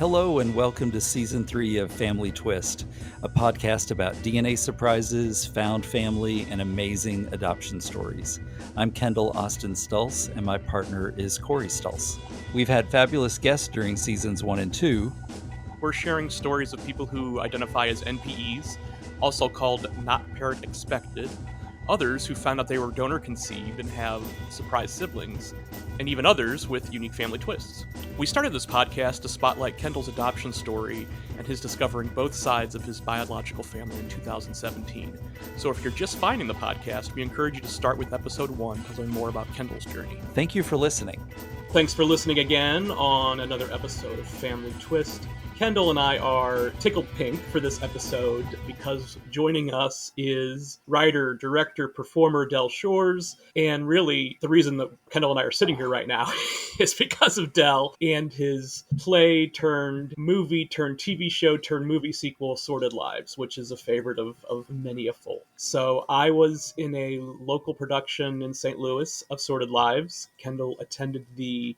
Hello and welcome to Season 3 of Family Twist, a podcast about DNA surprises, found family, and amazing adoption stories. I'm Kendall Austin Stulse, and my partner is Corey Stulse. We've had fabulous guests during Seasons 1 and 2. We're sharing stories of people who identify as NPEs, also called not parent expected, others who found out they were donor conceived and have surprise siblings, and even others with unique family twists. We started this podcast to spotlight Kendall's adoption story and his discovering both sides of his biological family in 2017. So if you're just finding the podcast, we encourage you to start with episode 1 to learn more about Kendall's journey. Thank you for listening. Thanks for listening again on another episode of Family Twist. Kendall and I are tickled pink for this episode because joining us is writer, director, performer Del Shores. And really, the reason that Kendall and I are sitting here right now is because of Del and his play turned movie turned TV show turned movie sequel, Sordid Lives, which is a favorite of many a folk. So I was in a local production in St. Louis of Sordid Lives. Kendall attended the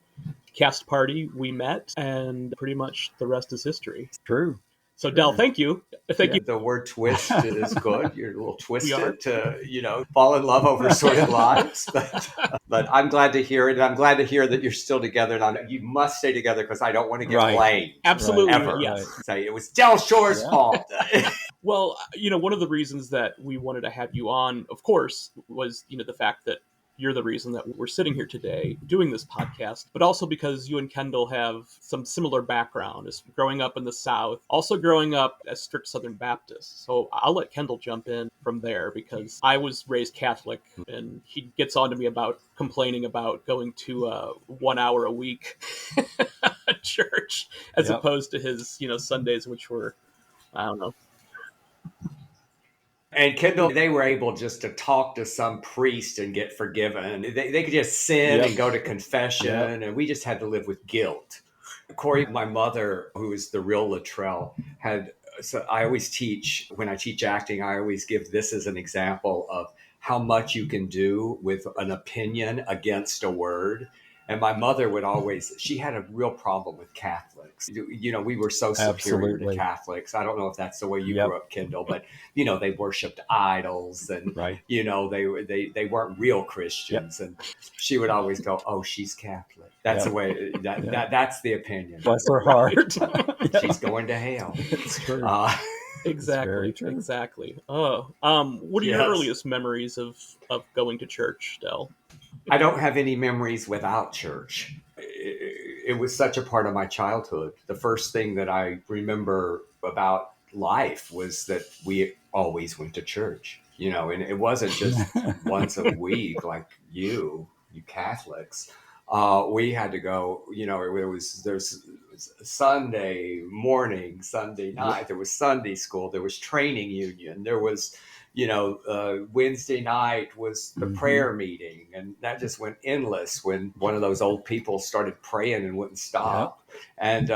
cast party, we met, and pretty much the rest is history. True. So Del, thank you. Thank you. The word twist is good. You're a little twisted to, fall in love over Sordid Lives. But I'm glad to hear it. And I'm glad to hear that you're still together. And you must stay together because I don't want to get blamed. Absolutely. Ever. Yes. Say it was Del Shore's fault. Well, one of the reasons that we wanted to have you on, of course, was, the fact that you're the reason that we're sitting here today doing this podcast, but also because you and Kendall have some similar background as growing up in the South, also growing up as strict Southern Baptists. So I'll let Kendall jump in from there because I was raised Catholic and he gets on to me about complaining about going to 1 hour a week church as opposed to his, Sundays, which were, I don't know. And Kendall, they were able just to talk to some priest and get forgiven. They could just sin and go to confession, and we just had to live with guilt. Corey, my mother, who is the real Luttrell, so I always teach, when I teach acting, I always give this as an example of how much you can do with an opinion against a word. And my mother would always, she had a real problem with Catholics. We were so superior to Catholics. I don't know if that's the way you grew up, Kendall, but, they worshiped idols and, they weren't real Christians. And she would always go, oh, she's Catholic. That's the way, that's the opinion. Bless her heart. She's going to hell. It's true. Exactly. What are your earliest memories of going to church, Del? I don't have any memories without church. It was such a part of my childhood. The first thing that I remember about life was that we always went to church, and it wasn't just once a week like you Catholics. We had to go, there's Sunday morning, Sunday night, there was Sunday school, there was training union, there was Wednesday night was the prayer meeting, and that just went endless when one of those old people started praying and wouldn't stop. And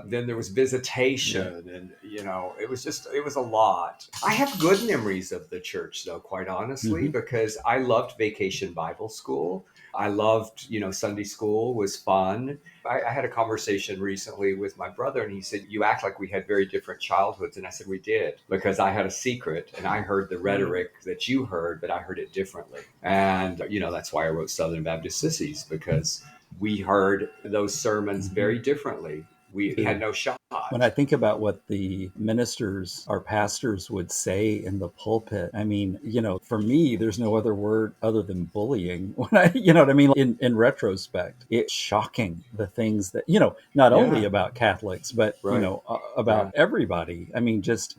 then there was visitation, and it was a lot. I have good memories of the church, though, quite honestly, because I loved Vacation Bible School. I loved, Sunday school was fun. I had a conversation recently with my brother, and he said, you act like we had very different childhoods. And I said, we did, because I had a secret and I heard the rhetoric that you heard, but I heard it differently. And, that's why I wrote Southern Baptist Sissies, because we heard those sermons very differently. We had no shot. When I think about what the ministers, our pastors would say in the pulpit, I mean, for me, there's no other word other than bullying. When what I mean? In retrospect, it's shocking the things that, not only about Catholics, but, about everybody. I mean, just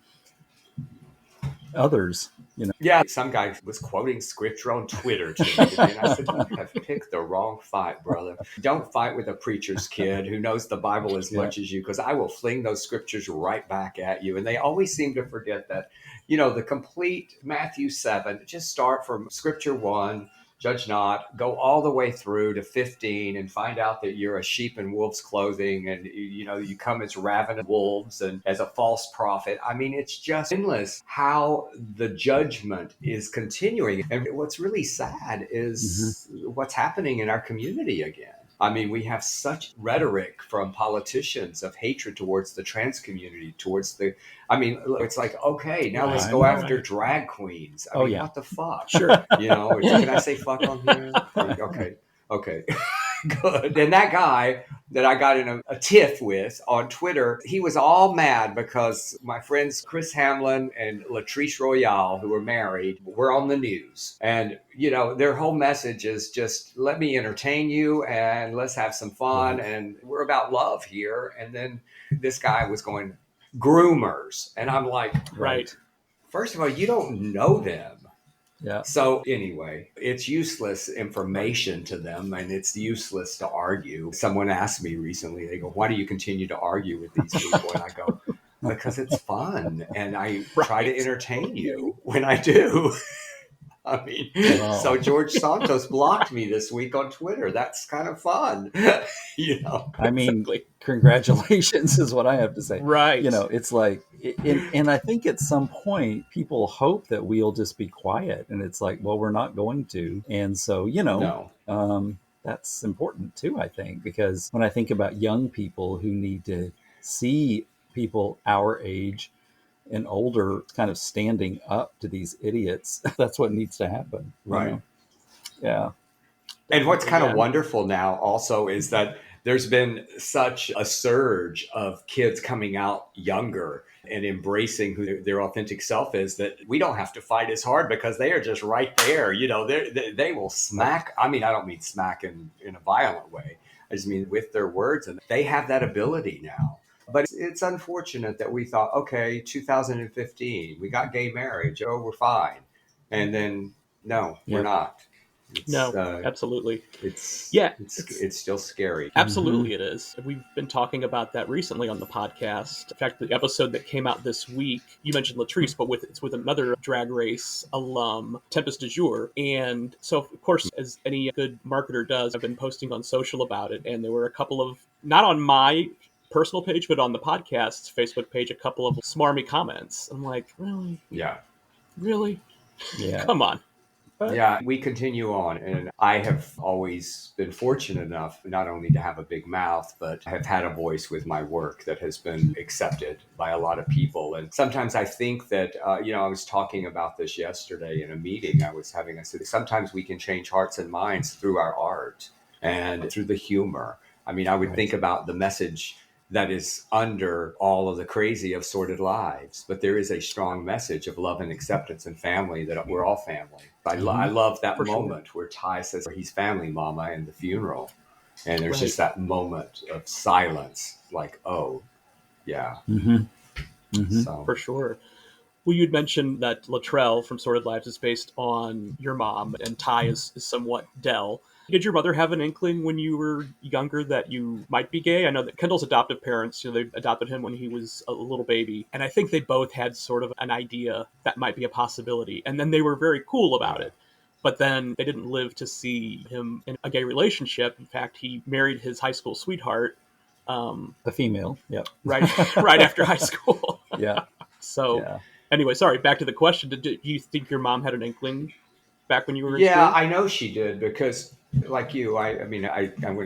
others. Yeah, some guy was quoting scripture on Twitter to me today, and I said, you have picked the wrong fight, brother. Don't fight with a preacher's kid who knows the Bible as much as you, because I will fling those scriptures right back at you. And they always seem to forget that, the complete Matthew 7, just start from scripture 1, judge not, go all the way through to 15 and find out that you're a sheep in wolf's clothing, and you come as ravenous wolves and as a false prophet. I mean, it's just endless how the judgment is continuing. And what's really sad is what's happening in our community again. I mean, we have such rhetoric from politicians of hatred towards the trans community, towards the, I mean, it's like, okay, now let's Right. go I know. after drag queens. I Oh, mean, yeah. what the fuck? Sure. You know, can I say fuck on here? Okay. Okay. Good. And that guy that I got in a tiff with on Twitter, he was all mad because my friends Chris Hamlin and Latrice Royale, who were married, were on the news. And, you know, their whole message is just let me entertain you and let's have some fun. Right. And we're about love here. And then this guy was going, groomers. And I'm like, Right. first of all, you don't know them. Yeah. So anyway, it's useless information to them and it's useless to argue. Someone asked me recently, they go, why do you continue to argue with these people? And I go, because it's fun and I try to Right. entertain you when I do. I mean, Wow. so George Santos blocked me this week on Twitter. That's kind of fun, you know. I mean, Exactly. congratulations is what I have to say. Right. You know, it's like, and I think at some point people hope that we'll just be quiet, and it's like, well, we're not going to. And so, you know, No. that's important too, I think, because when I think about young people who need to see people our age and older kind of standing up to these idiots, that's what needs to happen. You Right. know? Yeah. And what's kind of Yeah. wonderful now also is that there's been such a surge of kids coming out younger and embracing who their authentic self is that we don't have to fight as hard because they are just right there. You know, they will smack. I mean, I don't mean smack in a violent way. I just mean with their words. And they have that ability now. But it's unfortunate that we thought, okay, 2015, we got gay marriage. Oh, we're fine. And then, no, we're Yep. not. It's, No, absolutely. it's Yeah, it's still scary. Absolutely, it is. We've been talking about that recently on the podcast. In fact, the episode that came out this week, you mentioned Latrice, but it's with another Drag Race alum, Tempest du Jour. And so, of course, as any good marketer does, I've been posting on social about it. And there were a couple of, not on my personal page, but on the podcast's Facebook page, a couple of smarmy comments. I'm like, really? Yeah. Really? Yeah. Come on. But Yeah, we continue on. And I have always been fortunate enough not only to have a big mouth, but have had a voice with my work that has been accepted by a lot of people. And sometimes I think that, I was talking about this yesterday in a meeting I was having. I said, sometimes we can change hearts and minds through our art and through the humor. I mean, I would think about the message that is under all of the crazy of Sordid Lives. But there is a strong message of love and acceptance and family, that we're all family. I love that For sure. moment where Ty says he's family, mama, in the funeral. And there's Right. just that moment of silence, like, oh, yeah. So For sure. Well, you'd mentioned that Latrell from Sordid Lives is based on your mom, and Ty is somewhat Dell. Did your mother have an inkling when you were younger that you might be gay? I know that Kendall's adoptive parents, they adopted him when he was a little baby. And I think they both had sort of an idea that might be a possibility. And then they were very cool about it. But then they didn't live to see him in a gay relationship. In fact, he married his high school sweetheart A female. Yep. right after high school. Yeah. So Yeah. anyway, sorry, back to the question. Did you think your mom had an inkling back when you were in yeah, school? I know she did because, like you, I went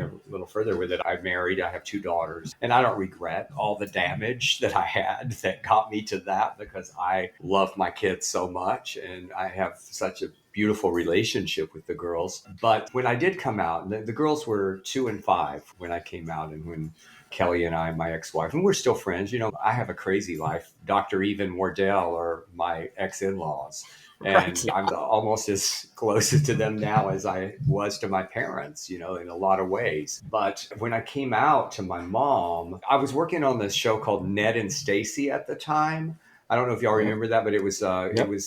a little further with it. I'm married. I have 2 daughters, and I don't regret all the damage that I had that got me to that, because I love my kids so much, and I have such a beautiful relationship with the girls. But when I did come out, the girls were 2 and 5 when I came out, and when Kelly and I, my ex-wife, and we're still friends. You know, I have a crazy life. Dr. Even Wardell are my ex-in-laws. And Right. I'm almost as close to them now as I was to my parents, in a lot of ways. But when I came out to my mom, I was working on this show called Ned and Stacy at the time. I don't know if y'all remember that, but it was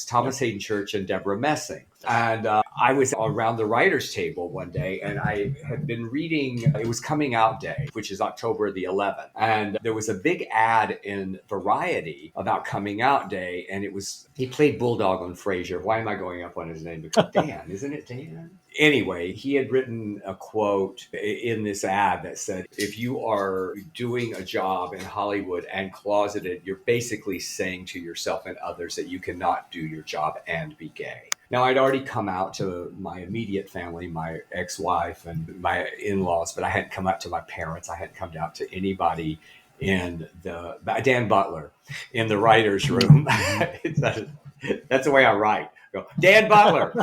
Thomas Hayden Church and Deborah Messing. And I was around the writer's table one day, and I had been reading, it was Coming Out Day, which is October the 11th. And there was a big ad in Variety about Coming Out Day, and he played Bulldog on Frasier. Why am I going up on his name? Because Dan, isn't it Dan? Anyway, he had written a quote in this ad that said, if you are doing a job in Hollywood and closeted, you're basically saying to yourself and others that you cannot do your job and be gay. Now, I'd already come out to my immediate family, my ex-wife and my in-laws, but I hadn't come out to my parents. I hadn't come out to anybody in the Dan Butler in the writer's room. That's the way I write. Go, Dan Butler.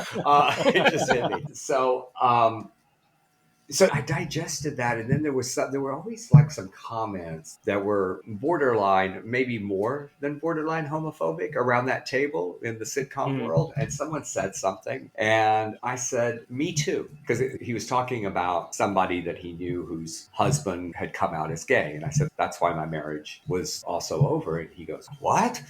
It just hit me. So I digested that, and then there were always like some comments that were borderline, maybe more than borderline homophobic around that table in the sitcom world. And someone said something, and I said, "Me too," because he was talking about somebody that he knew whose husband had come out as gay, and I said, "That's why my marriage was also over." And he goes, "What?"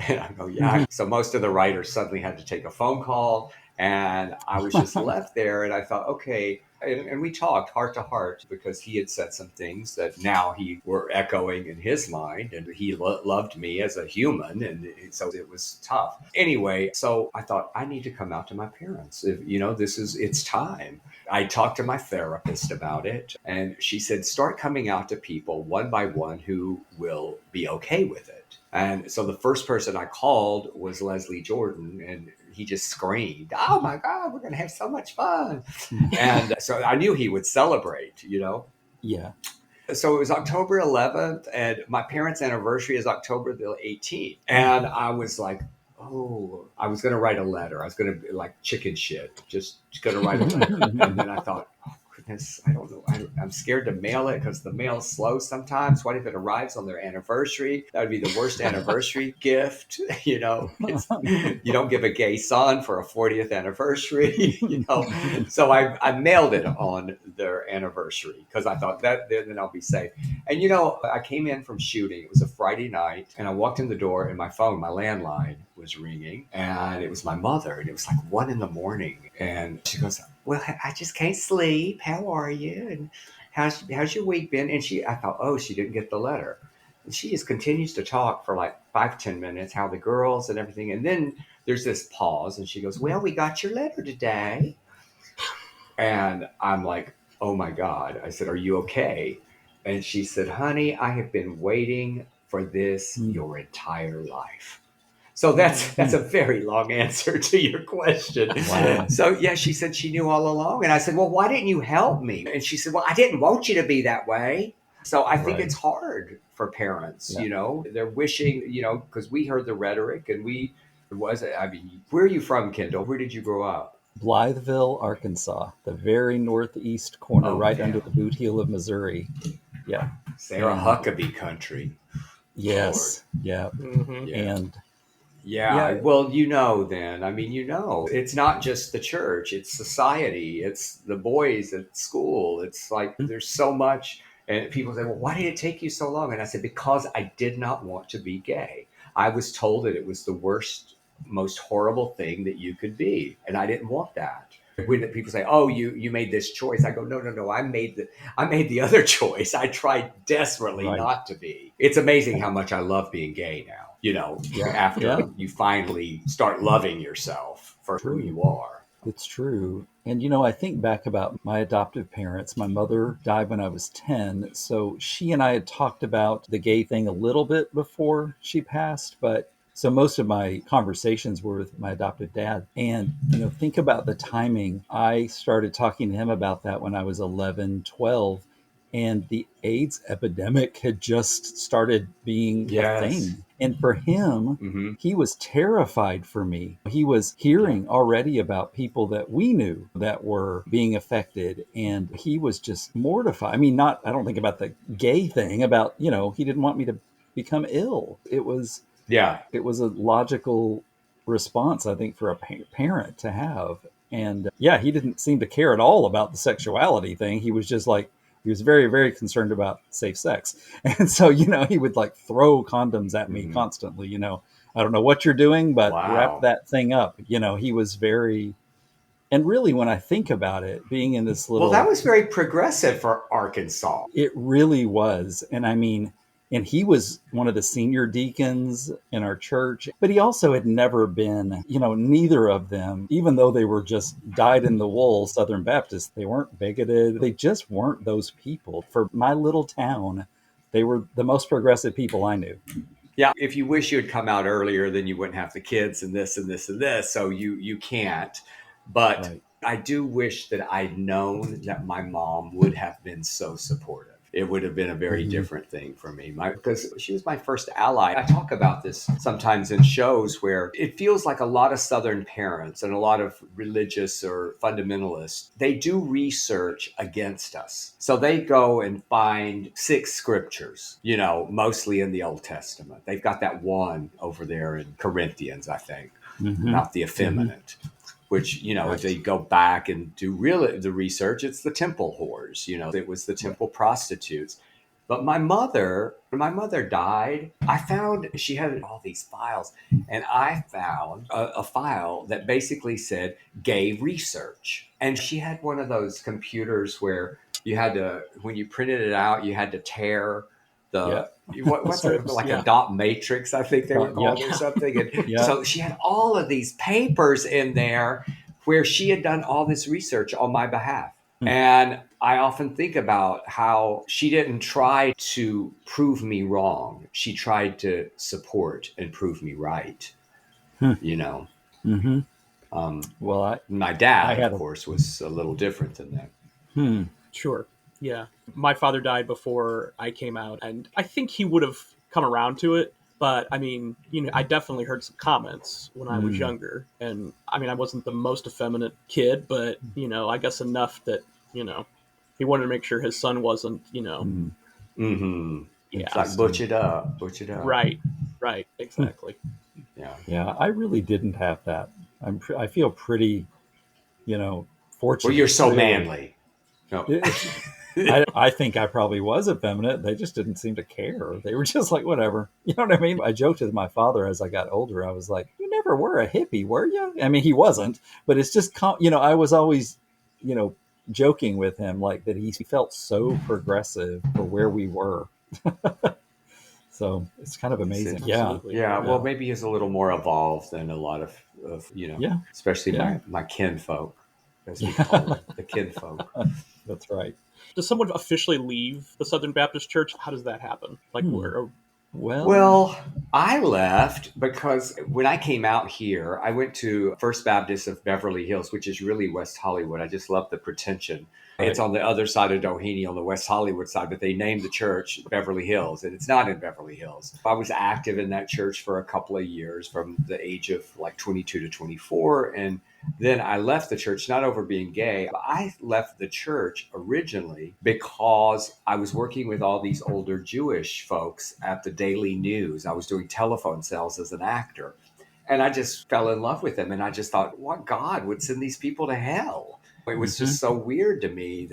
And I go, "Yeah." So most of the writers suddenly had to take a phone call. And I was just left there, and I thought, okay. And we talked heart to heart because he had said some things that now he were echoing in his mind, and he loved me as a human, and so it was tough. Anyway, so I thought I need to come out to my parents. It's time. I talked to my therapist about it, and she said, start coming out to people one by one who will be okay with it. And so the first person I called was Leslie Jordan, and he just screamed, "Oh my God, we're going to have so much fun." And so I knew he would celebrate, Yeah. So it was October 11th, and my parents' anniversary is October the 18th. And I was like, oh, I was going to write a letter. I was going to be like chicken shit, just going to write a letter. And then I thought, oh, goodness, I don't know. I'm scared to mail it because the mail's slow sometimes. What if it arrives on their anniversary? That would be the worst anniversary gift. You don't give a gay son for a 40th anniversary. So I mailed it on their anniversary because I thought that then I'll be safe. And I came in from shooting. It was a Friday night, and I walked in the door, and my landline was ringing, and it was my mother, and it was like 1 a.m, and she goes, "Well, I just can't sleep. How are you? And how's your week been?" And I thought, oh, she didn't get the letter. And she just continues to talk for like 5-10 minutes, how the girls and everything. And then there's this pause, and she goes, "Well, we got your letter today." And I'm like, oh my God. I said, "Are you okay?" And she said, "Honey, I have been waiting for this your entire life." So that's a very long answer to your question. Wow. So yeah, she said she knew all along. And I said, "Well, why didn't you help me?" And she said, "Well, I didn't want you to be that way." So I think it's hard for parents, they're wishing, because we heard the rhetoric, and where are you from, Kendall? Where did you grow up? Blytheville, Arkansas, the very northeast corner, under the boot heel of Missouri. Yeah. Sarah Huckabee country. Yes. Lord. Yeah. Mm-hmm. And yeah, well, then, it's not just the church, it's society, it's the boys at school. It's like there's so much. And people say, "Well, why did it take you so long?" And I said, because I did not want to be gay. I was told that it was the worst, most horrible thing that you could be. And I didn't want that. When people say, "Oh, you made this choice," I go, no. I made the other choice. I tried desperately not to be. It's amazing how much I love being gay now. After you finally start loving yourself for who you are. It's true. And, I think back about my adoptive parents. My mother died when I was 10. So she and I had talked about the gay thing a little bit before she passed. But so most of my conversations were with my adoptive dad. And, think about the timing. I started talking to him about that when I was 11, 12. And the AIDS epidemic had just started being a thing. And for him, he was terrified for me. He was hearing already about people that we knew that were being affected. And he was just mortified. I mean, I don't think about the gay thing, about, he didn't want me to become ill. It was a logical response, I think, for a parent to have. And he didn't seem to care at all about the sexuality thing. He was just like, he was very, very concerned about safe sex. And so, he would like throw condoms at me constantly, I don't know what you're doing, but wrap that thing up. He was very, and really when I think about it, being in this little... Well, that was very progressive for Arkansas. It really was. And I mean, and he was one of the senior deacons in our church, but he also had never been, neither of them, even though they were just dyed-in-the-wool Southern Baptists, they weren't bigoted. They just weren't those people. For my little town, they were the most progressive people I knew. Yeah, if you wish you had come out earlier, then you wouldn't have the kids and this and this and this. So you can't. But Right. I do wish that I'd known that my mom would have been so supportive. It would have been a very Hmm. different thing for me because she was my first ally. I talk about this sometimes in shows where it feels like a lot of Southern parents and a lot of religious or fundamentalists, they do research against us. So they go and find 6 scriptures, mostly in the Old Testament. They've got that one over there in Corinthians, I think, Hmm. about the Hmm. effeminate, which, if Right. they go back and do the research, it's the temple whores, it was the Right. temple prostitutes. But when my mother died, I found she had all these files, and I found a file that basically said gay research. And she had one of those computers where you had to, when you printed it out, you had to tear Yeah. the The what's it Strips, like, a yeah. dot matrix, I think they were Yeah. called, or something. And Yeah. so she had all of these papers in there where she had done all this research on my behalf. And I often think about how she didn't try to prove me wrong. She tried to support and prove me right, you know. Hmm. Um, Well, my I dad, of had a. course, was a little different than that. Hmm. Sure. Yeah. My father died before I came out, and I think he would have come around to it. But I mean, I definitely heard some comments when I was Hmm. younger. And I mean, I wasn't the most effeminate kid, but, I guess enough that, you know, he wanted to make sure his son wasn't, Hmm. Mm-hmm. It's yeah. like Interesting. butch it up, butch it up. Right. Right. Hmm. Exactly. Yeah. Yeah, I really didn't have that. I feel pretty, Well, you're fortunate, so really. manly. No. It, I think I probably was effeminate. They just didn't seem to care. They were just like, whatever. You know what I mean? I joked with my father as I got older. I was like, you never were a hippie, were you? I mean, he wasn't, but it's just, I was always, you know, joking with him like that he felt so progressive for where we were. So it's kind of It's amazing. Yeah. interesting. Absolutely. Yeah. Well, Yeah. maybe he's a little more evolved than a lot of Yeah. especially Yeah. my kinfolk, as we call Yeah. them, the kinfolk. That's right. Does someone officially leave the Southern Baptist Church? How does that happen? Like, Hmm. where? Well, Well, I left because when I came out here, I went to First Baptist of Beverly Hills, which is really West Hollywood. I just love the pretension. It's right. on the other side of Doheny on the West Hollywood side, but they named the church Beverly Hills, and it's not in Beverly Hills. I was active in that church for a couple of years from the age of like 22 to 24. And then I left the church, not over being gay. I left the church originally because I was working with all these older Jewish folks at the Daily News. I was doing telephone sales as an actor. And I just fell in love with them. And I just thought, what God would send these people to hell? It was Hmm. just so weird to me.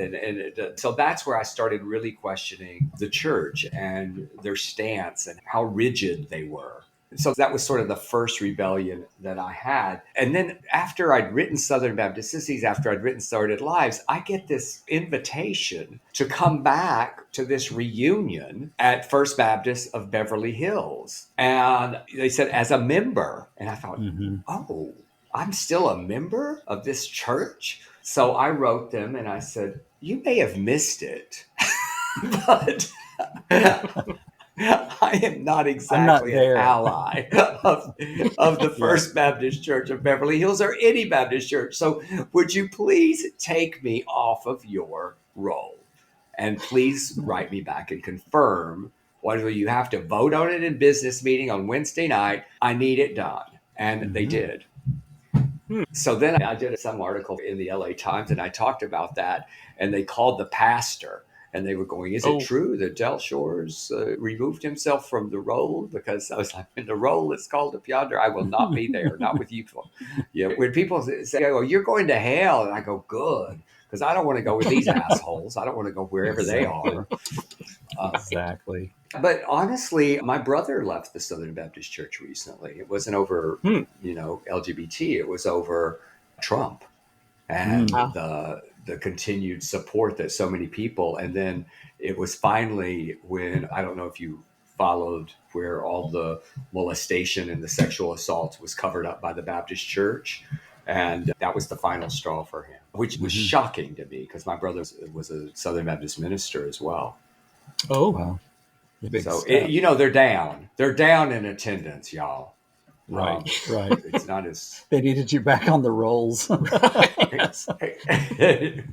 So that's where I started really questioning the church and their stance and how rigid they were. So that was sort of the first rebellion that I had. And then after I'd written Southern Baptist Sissies, after I'd written Sordid Lives, I get this invitation to come back to this reunion at First Baptist of Beverly Hills. And they said, as a member. And I thought, Hmm. oh, I'm still a member of this church? So I wrote them and I said, you may have missed it, but I am not I'm not exactly an there. ally of the Yeah. First Baptist Church of Beverly Hills or any Baptist church. So would you please take me off of your roll? And please write me back and confirm whether you have to vote on it in business meeting on Wednesday night. I need it done. And they Hmm. did. So then I did some article in the LA Times and I talked about that. And they called the pastor and they were going, is it Oh, true that Del Shores removed himself from the role? Because I was like, when the role is called up yonder, I will not be there, not with you. Yeah. When people say, oh, you're going to hell. And I go, good. Because I don't want to go with these assholes. I don't want to go wherever they Exactly. are. Exactly. But honestly, my brother left the Southern Baptist Church recently. It wasn't over, hmm. LGBT. It was over Trump and Mm. Wow. the continued support that so many people. And then it was finally when, I don't know if you followed, where all the molestation and the sexual assaults was covered up by the Baptist Church. And that was the final straw for him, which was Hmm. shocking to me because my brother was a Southern Baptist minister as well. Oh, Wow. A big So, step. they're down. They're down in attendance, y'all. Right, right. It's not as They needed you back on the rolls. Yes. they're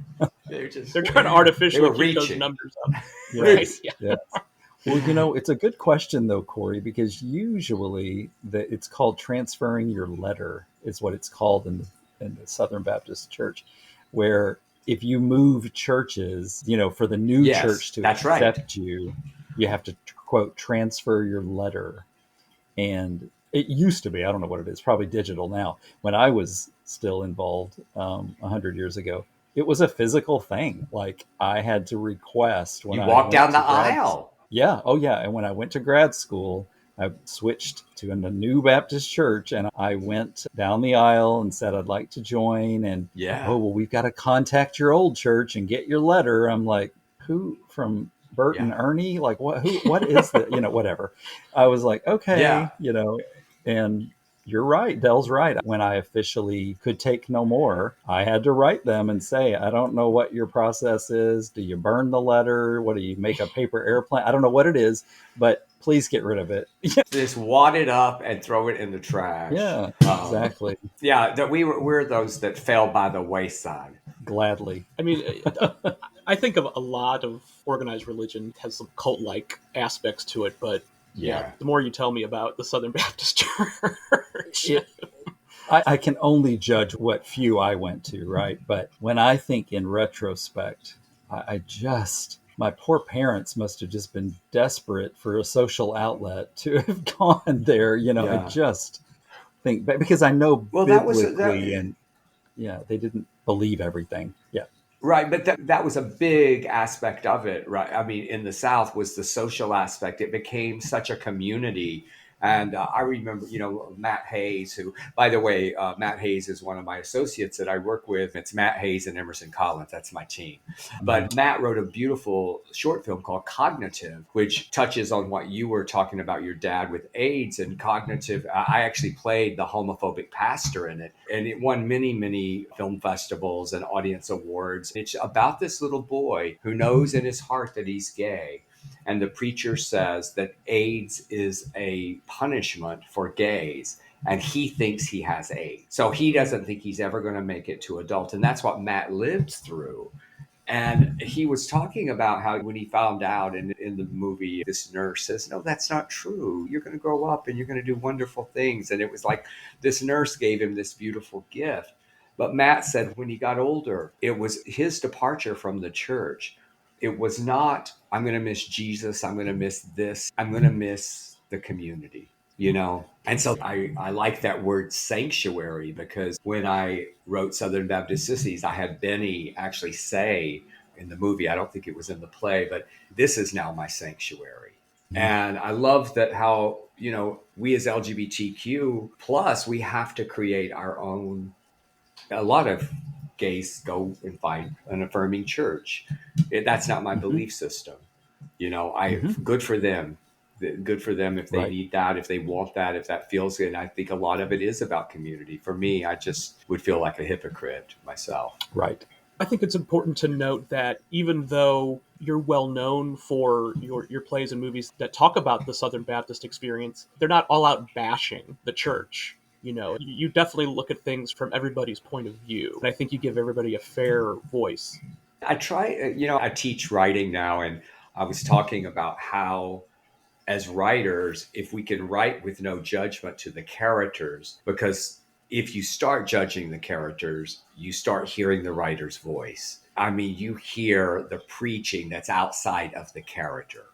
They're trying to they artificially were keep those reaching. numbers up. Right. Yes, Yeah. yes. Well, it's a good question though, Corey, because usually it's called transferring your letter is what it's called in the Southern Baptist Church, where if you move churches, for the new Yes, church to that's right. accept you, you have to quote transfer your letter. And it used to be, I don't know what it is, probably digital now. When I was still involved 100 years ago, it was a physical thing. Like I had to request when You I walk went down the to aisle. yeah, oh yeah. And when I went to grad school, I switched to a new Baptist church and I went down the aisle and said, I'd like to join. And, Yeah. oh, well, we've got to contact your old church and get your letter. I'm like, who from Bert and Yeah. Ernie? Like, what is that? Whatever. I was like, Yeah. okay, and you're right. Dell's right. When I officially could take no more, I had to write them and say, I don't know what your process is. Do you burn the letter? What do you make a paper airplane? I don't know what it is, but please get rid of it. Just wad it up and throw it in the trash. Yeah, exactly. Yeah, that we're those that fell by the wayside. Gladly. I mean, I think of a lot of organized religion has some cult-like aspects to it, but yeah, Yeah. the more you tell me about the Southern Baptist Church, I can only judge what few I went to, right? But when I think in retrospect, I just, my poor parents must have just been desperate for a social outlet to have gone there. I Yeah. just think, because I know Well, biblically, and yeah, they didn't believe everything. Yeah. right, but that was a big aspect of it, right? I mean, in the South was the social aspect. It became such a community. And I remember, Matt Hayes, who, by the way, Matt Hayes is one of my associates that I work with. It's Matt Hayes and Emerson Collins. That's my team. But Matt wrote a beautiful short film called Cognitive, which touches on what you were talking about your dad with AIDS and cognitive. I actually played the homophobic pastor in it, and it won many, many film festivals and audience awards. It's about this little boy who knows in his heart that he's gay. And the preacher says that AIDS is a punishment for gays. And he thinks he has AIDS. So he doesn't think he's ever going to make it to adult. And that's what Matt lived through. And he was talking about how when he found out in the movie, this nurse says, no, that's not true. You're going to grow up and you're going to do wonderful things. And it was like this nurse gave him this beautiful gift. But Matt said when he got older, it was his departure from the church. It was not, I'm going to miss Jesus. I'm going to miss this. I'm going to miss the community. And so I like that word sanctuary, because when I wrote Southern Baptist Sissies, I had Benny actually say in the movie, I don't think it was in the play, but this is now my sanctuary. And I love that how, we as LGBTQ plus, we have to create our own. A lot of gays go and find an affirming church. That's not my belief system. Good for them. Good for them if they Right. need that, if they want that, if that feels good. And I think a lot of it is about community. For me, I just would feel like a hypocrite myself. Right. I think it's important to note that even though you're well known for your plays and movies that talk about the Southern Baptist experience, they're not all out bashing the church. You definitely look at things from everybody's point of view. And I think you give everybody a fair voice. I try, I teach writing now, and I was talking about how, as writers, if we can write with no judgment to the characters, because if you start judging the characters, you start hearing the writer's voice. I mean, you hear the preaching that's outside of the character.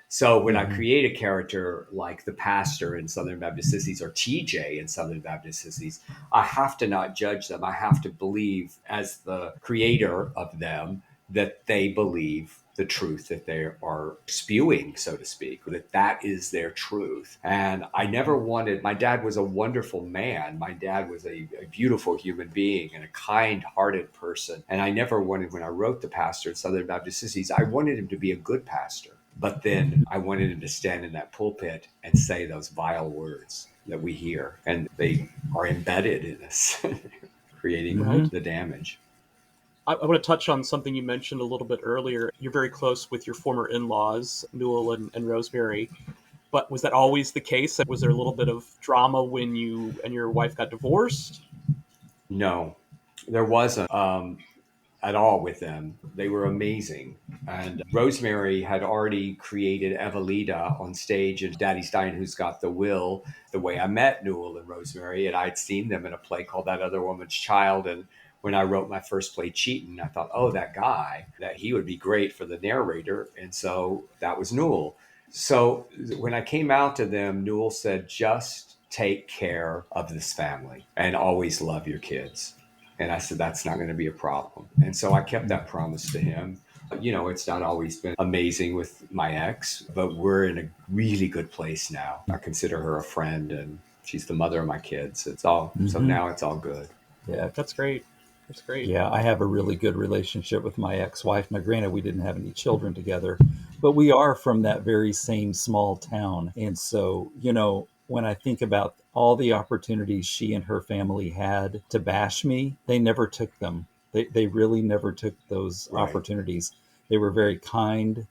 So when I create a character like the pastor in Southern Baptist Sissies or TJ in Southern Baptist Sissies, I have to not judge them. I have to believe, as the creator of them, that they believe the truth that they are spewing, so to speak, that is their truth. And I never wanted, my dad was a wonderful man. My dad was a beautiful human being and a kind-hearted person. And I never wanted, when I wrote the pastor at Southern Baptist Sissies, I wanted him to be a good pastor. But then I wanted him to stand in that pulpit and say those vile words that we hear. And they are embedded in us, creating the damage. I want to touch on something you mentioned a little bit earlier. You're very close with your former in-laws, Newell and Rosemary. But was that always the case? Was there a little bit of drama when you and your wife got divorced? No, there wasn't. At all with them. They were amazing. And Rosemary had already created Evelita on stage, and Daddy's Dyin, Who's Got the Will, the way I met Newell and Rosemary. And I'd seen them in a play called That Other Woman's Child. And when I wrote my first play, Cheatin, I thought, oh, that guy, that he would be great for the narrator. And so that was Newell. So when I came out to them, Newell said, just take care of this family and always love your kids. And I said, that's not going to be a problem. And so I kept that promise to him. You know, it's not always been amazing with my ex, but we're in a really good place now. I consider her a friend, and she's the mother of my kids. It's all, so now it's all good. Yeah. That's great. That's great. Yeah, I have a really good relationship with my ex-wife. Now, granted, we didn't have any children together, but we are from that very same small town. And so, you know, when I think about all the opportunities she and her family had to bash me, they never took them. They really never took those opportunities. They were very kind,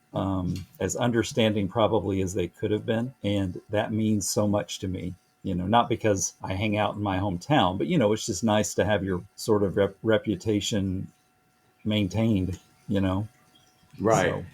as understanding probably as they could have been. And that means so much to me. You know, not because I hang out in my hometown, but, you know, it's just nice to have your sort of reputation maintained, you know? Right. So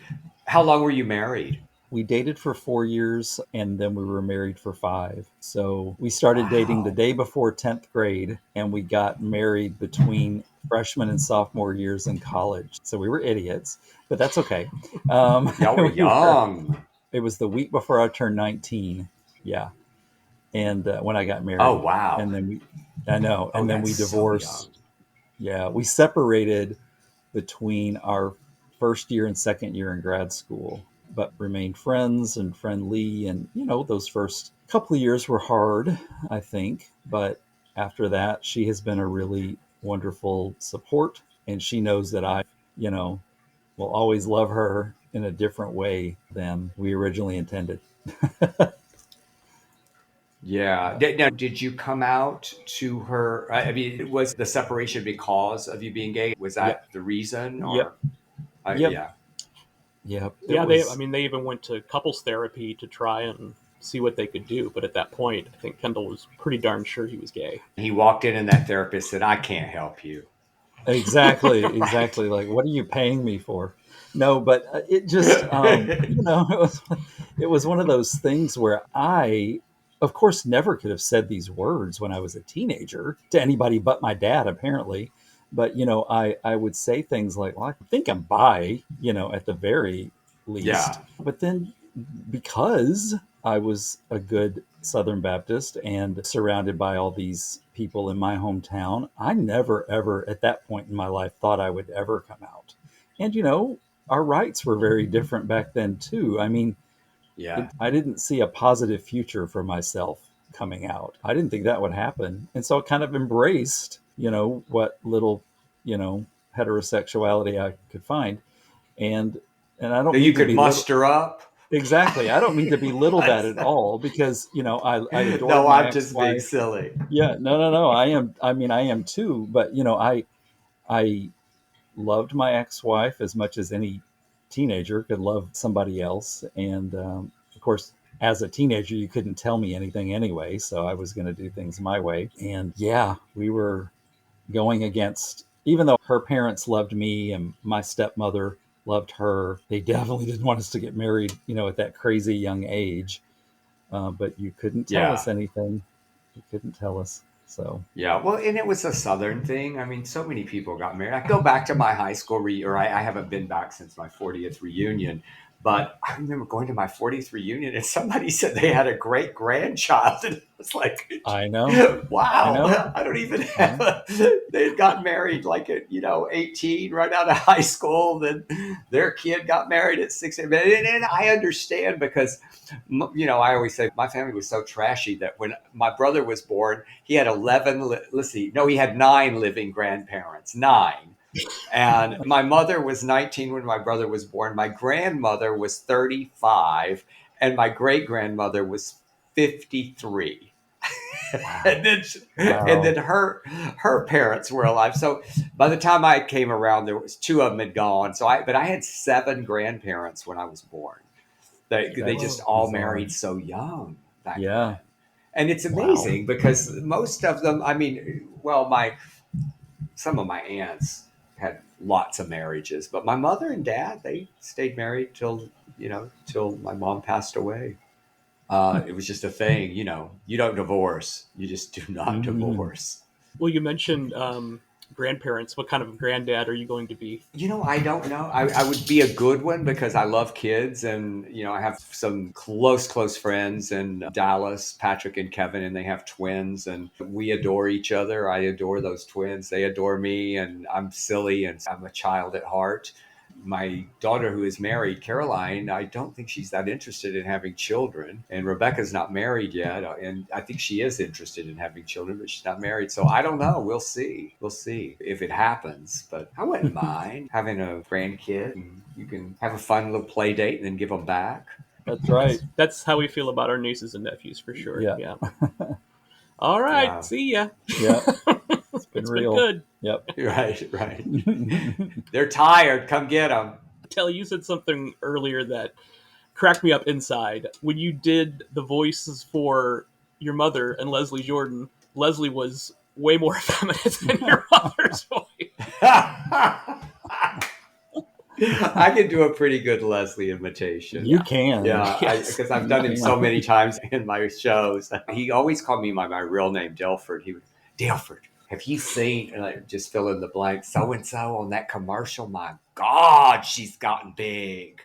how long were you married? we dated for 4 years and then we were married for 5. So we started dating the day before 10th grade and we got married between freshman and sophomore years in college. So we were idiots, but that's okay. Y'all were young. It was the week before I turned 19. Yeah. And when I got married. Oh, wow. And then then we divorced. So yeah, we separated between our first year and second year in grad school, but remained friends and friendly. And, you know, those first couple of years were hard, I think. But after that, she has been a really wonderful support. And she knows that I, you know, will always love her in a different way than we originally intended. Yeah. Now, did you come out to her? I mean, was the separation because of you being gay? Was that the reason? Or Yep. Yeah. Yep. Yeah, they even went to couples therapy to try and see what they could do. But at that point, I think Kendall was pretty darn sure he was gay. He walked in and that therapist said, I can't help you. Exactly. Exactly. Like, what are you paying me for? No, but it just, you know, it was one of those things where I, of course, never could have said these words when I was a teenager to anybody but my dad, apparently. But, you know, I would say things like, well, I think I'm bi, you know, at the very least. Yeah. But then because I was a good Southern Baptist and surrounded by all these people in my hometown, I never, ever at that point in my life thought I would ever come out. And, you know, our rights were very different back then, too. I mean, I didn't see a positive future for myself coming out. I didn't think that would happen. And so I kind of embraced, you know, what little, you know, heterosexuality I could find. And I don't that you could muster up. Exactly. I don't mean to belittle that at all because, you know, I adore no, my I'm just being silly. Yeah, no. I am too. But, you know, I loved my ex-wife as much as any teenager could love somebody else. And of course, as a teenager, you couldn't tell me anything anyway. So I was going to do things my way. And yeah, we were going against, even though her parents loved me and my stepmother loved her, they definitely didn't want us to get married, you know, at that crazy young age. But you couldn't tell us anything. You couldn't tell us. So yeah, well, and it was a Southern thing. I mean, so many people got married. I go back to my high school I haven't been back since my 40th reunion, but I remember going to my 40th reunion and somebody said they had a great grandchild, and it was like, I know, wow, I don't even have. They'd got married like at 18, right out of high school. Then their kid got married at 16, and I understand because I always say my family was so trashy that when my brother was born, he had 9 living grandparents, 9. And my mother was 19 when my brother was born. My grandmother was 35 and my great grandmother was 53. and then her parents were alive. So by the time I came around, there was 2 of them had gone. But I had 7 grandparents when I was born. They just That's all bizarre. married so young back Yeah. then. And it's Wow. amazing because most of them, I mean, well, some of my aunts had lots of marriages, but my mother and dad, they stayed married till my mom passed away. It was just a thing, you don't divorce. You just do not Mhm. divorce. Well, you mentioned grandparents. What kind of granddad are you going to be? I don't know. I would be a good one because I love kids, and I have some close friends in Dallas, Patrick and Kevin, and they have twins, and we adore each other. I adore those twins. They adore me, and I'm silly, and I'm a child at heart. My daughter, who is married, Caroline, I don't think she's that interested in having children. And Rebecca's not married yet. And I think she is interested in having children, but she's not married. So I don't know. We'll see. We'll see if it happens. But I wouldn't mind having a grandkid. And you can have a fun little play date and then give them back. That's right. That's how we feel about our nieces and nephews for sure. Yeah. Yeah. All right. Yeah. See ya. Yeah. It's been It's real. been good. Yep. Right. They're tired. Come get them. Kelly, you said something earlier that cracked me up inside. When you did the voices for your mother and Leslie Jordan, Leslie was way more effeminate than your mother's voice. I can do a pretty good Leslie imitation. You can. Yeah, Yes. because I've done him so many times in my shows. He always called me my real name, Delford. He would, Delford, have you seen, and I just fill in the blank, so-and-so on that commercial? My God, she's gotten big.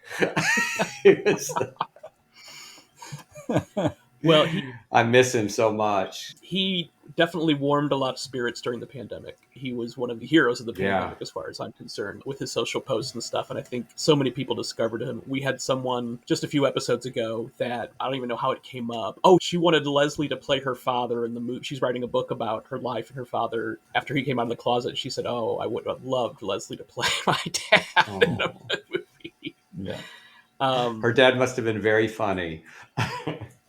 Well, I miss him so much. he definitely warmed a lot of spirits during the pandemic. He was one of the heroes of the pandemic, as far as I'm concerned, with his social posts and stuff. And I think so many people discovered him. We had someone just a few episodes ago that I don't even know how it came up. Oh, she wanted Leslie to play her father in the movie. She's writing a book about her life and her father after he came out of the closet. She said, "Oh, I would have loved Leslie to play my dad in a movie." Yeah. Her dad must have been very funny.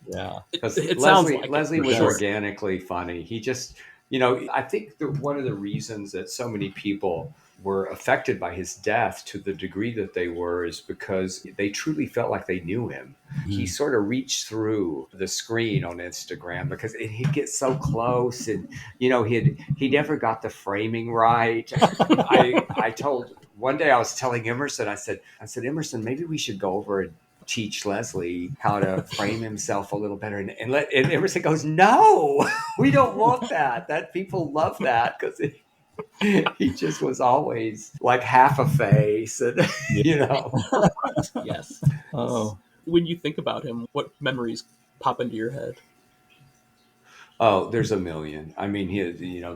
Yeah. Because It sounds like Leslie was sure. organically funny. He just, I think that one of the reasons that so many people were affected by his death to the degree that they were is because they truly felt like they knew him. He sort of reached through the screen on Instagram because he'd get so close, and he never got the framing right. I told one day I was telling Emerson, I said Emerson, maybe we should go over and teach Leslie how to frame himself a little better. And Emerson goes, no, we don't want that. That people love that because he just was always like half a face. And, Yes. Oh. When you think about him, what memories pop into your head? Oh, there's a million. I mean,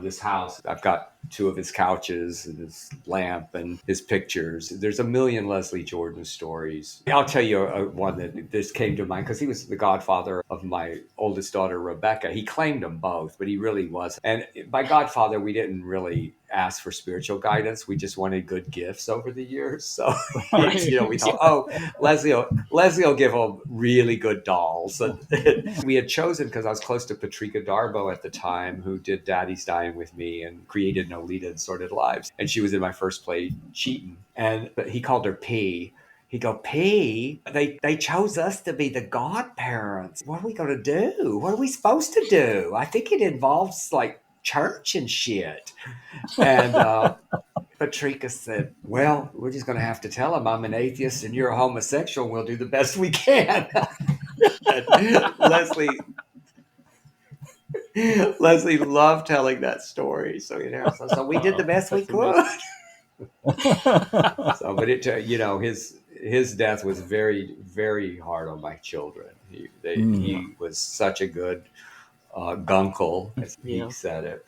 this house, I've got two of his couches and his lamp and his pictures. There's a million Leslie Jordan stories. I'll tell you one that this came to mind because he was the godfather of my oldest daughter, Rebecca. He claimed them both, but he really wasn't. And by godfather, we didn't really ask for spiritual guidance. We just wanted good gifts over the years. So, we thought, oh, Leslie will give them really good dolls. And we had chosen, because I was close to Patrika Darbo at the time, who did Daddy's Dying with me and created Nolita and Sordid Lives. And she was in my first play, Cheatin. And he called her P. He'd go, P, they chose us to be the godparents. What are we going to do? What are we supposed to do? I think it involves like church and shit. And Patrika said, well, we're just going to have to tell him I'm an atheist and you're a homosexual. And we'll do the best we can. Leslie loved telling that story. So, so we did the best we could. So, but his death was very, very hard on my children. He was such a good gunkle, as he said it.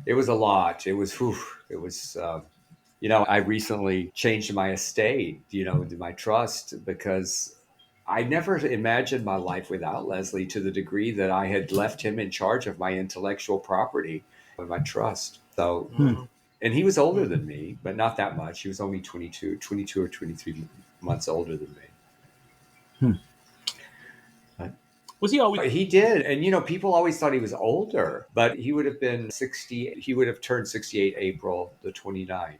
It was a lot. It was, I recently changed my estate, my trust, because I never imagined my life without Leslie to the degree that I had left him in charge of my intellectual property and my trust. So, and he was older than me, but not that much. He was only 22 or 23 months older than me. Was he always? He did. And, people always thought he was older, but he would have been 60. He would have turned 68 April the 29th.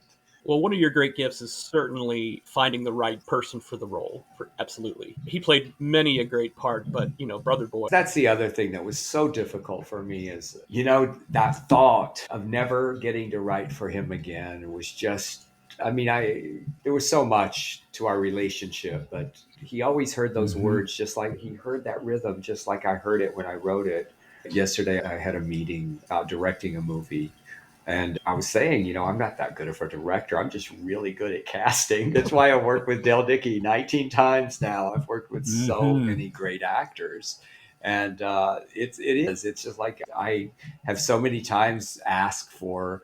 Well, one of your great gifts is certainly finding the right person for the role. Absolutely. He played many a great part, but, Brother Boy. That's the other thing that was so difficult for me is, that thought of never getting to write for him again was just, there was so much to our relationship, but he always heard those words just like he heard that rhythm, just like I heard it when I wrote it. Yesterday, I had a meeting about directing a movie. And I was saying, I'm not that good of a director. I'm just really good at casting. That's why I worked with Dale Dickey 19 times now. I've worked with so many great actors. And it is. It's just like I have so many times asked for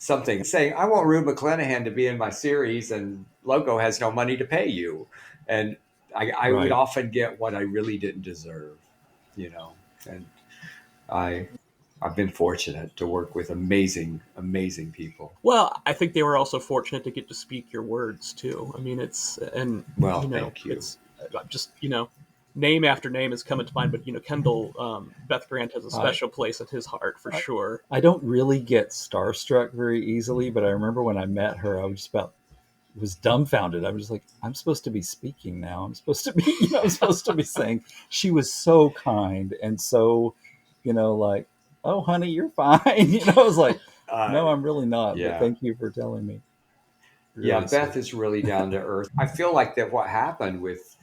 something, saying, I want Rue McClanahan to be in my series, and Logo has no money to pay you. And I would often get what I really didn't deserve, and I've been fortunate to work with amazing, amazing people. Well, I think they were also fortunate to get to speak your words too. I mean, thank you. It's just, name after name is coming to mind, but Kendall, Beth Grant has a special place in his heart for sure. I don't really get starstruck very easily, but I remember when I met her, I was dumbfounded. I was just like, I'm supposed to be speaking now. I'm supposed to be saying. She was so kind and so, like, oh, honey, you're fine. I was like, no, I'm really not. Yeah. But thank you for telling me. Really Beth is really down to earth. I feel like that what happened with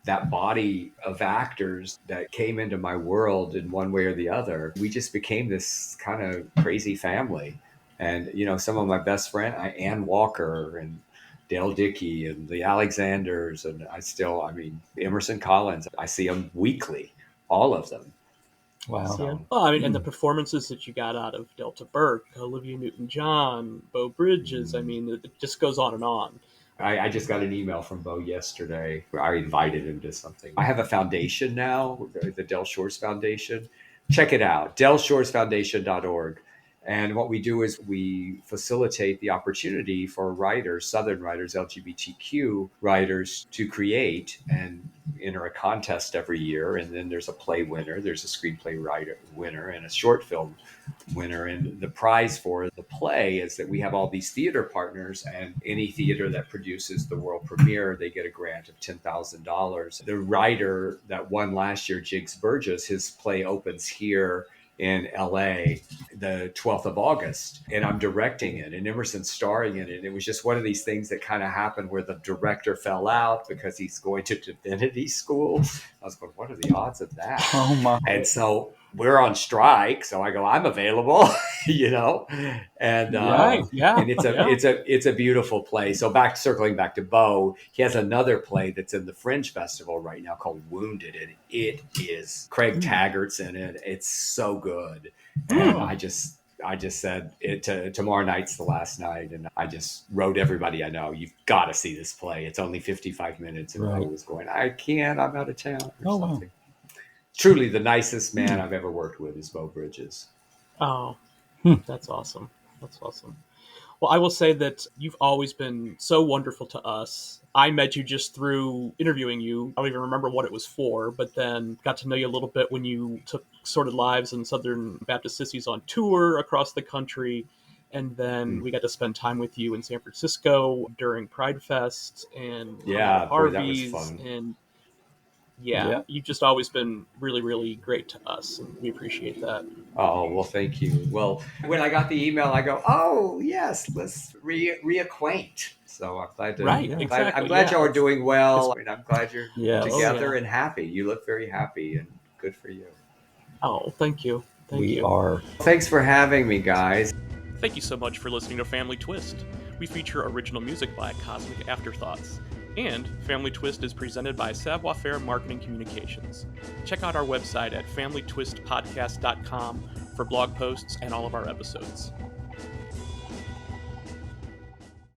that body of actors that came into my world in one way or the other, we just became this kind of crazy family. And, some of my best friends, Ann Walker and Dale Dickey and the Alexanders, and Emerson Collins, I see them weekly, all of them. Wow. So, and the performances that you got out of Delta Burke, Olivia Newton-John, Beau Bridges, it just goes on and on. I just got an email from Beau yesterday. I invited him to something. I have a foundation now, the Del Shores Foundation. Check it out, delshoresfoundation.org. And what we do is we facilitate the opportunity for writers, Southern writers, LGBTQ writers, to create and enter a contest every year. And then there's a play winner, there's a screenplay writer winner, and a short film winner. And the prize for the play is that we have all these theater partners, and any theater that produces the world premiere, they get a grant of $10,000. The writer that won last year, Jigs Burgess, his play opens here in LA the 12th of August, and I'm directing it, and Emerson's starring in it. It was just one of these things that kind of happened where the director fell out because he's going to divinity school. I was going, what are the odds of that? Oh my. And so we're on strike, so I go, I'm available, and right, yeah, and it's a beautiful play. So circling back to Beau, he has another play that's in the Fringe Festival right now called Wounded, and it is Craig Taggart's in it. It's so good, and I just said it tomorrow night's the last night, and I just wrote everybody I know, you've got to see this play. It's only 55 minutes, and Beau was going, I can't, I'm out of town or something. Wow. Truly the nicest man I've ever worked with is Beau Bridges. Oh, that's awesome. That's awesome. Well, I will say that you've always been so wonderful to us. I met you just through interviewing you. I don't even remember what it was for, but then got to know you a little bit when you took Sordid Lives and Southern Baptist Sissies on tour across the country. And then we got to spend time with you in San Francisco during Pride Fest and Harvey's. That was fun. And you've just always been really, really great to us, and we appreciate that. Oh, well, thank you. Well, when I got the email, I go, oh, yes, let's reacquaint. So I'm glad to. Right, exactly. I'm glad y'all are doing well. And I'm glad you're together and happy. You look very happy, and good for you. Oh, thank you. We are. Thanks for having me, guys. Thank you so much for listening to Family Twist. We feature original music by Cosmic Afterthoughts. And Family Twist is presented by Savoir Faire Marketing Communications. Check out our website at familytwistpodcast.com for blog posts and all of our episodes.